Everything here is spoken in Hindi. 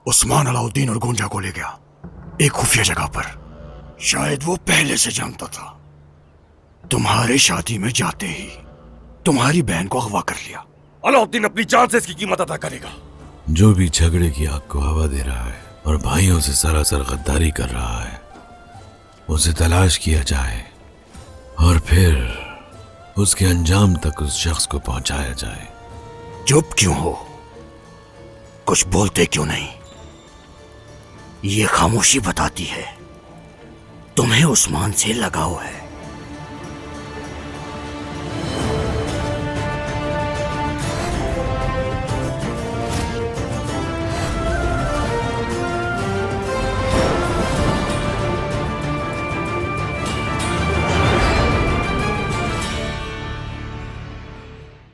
उस्मान अलाउद्दीन और गोंजा को ले गया एक खुफिया जगह पर। शायद वो पहले से जानता था। तुम्हारे शादी में जाते ही तुम्हारी बहन को अगवा कर लिया। अलाउद्दीन अपनी जान से इसकी कीमत अदा करेगा। जो भी झगड़े की आग को हवा दे रहा है और भाइयों से सरासर गद्दारी कर रहा है, उसे तलाश किया जाए और फिर उसके अंजाम तक उस शख्स को पहुंचाया जाए। चुप क्यों हो? कुछ बोलते क्यों नहीं? ये खामोशी बताती है तुम्हें उस्मान से लगाव है।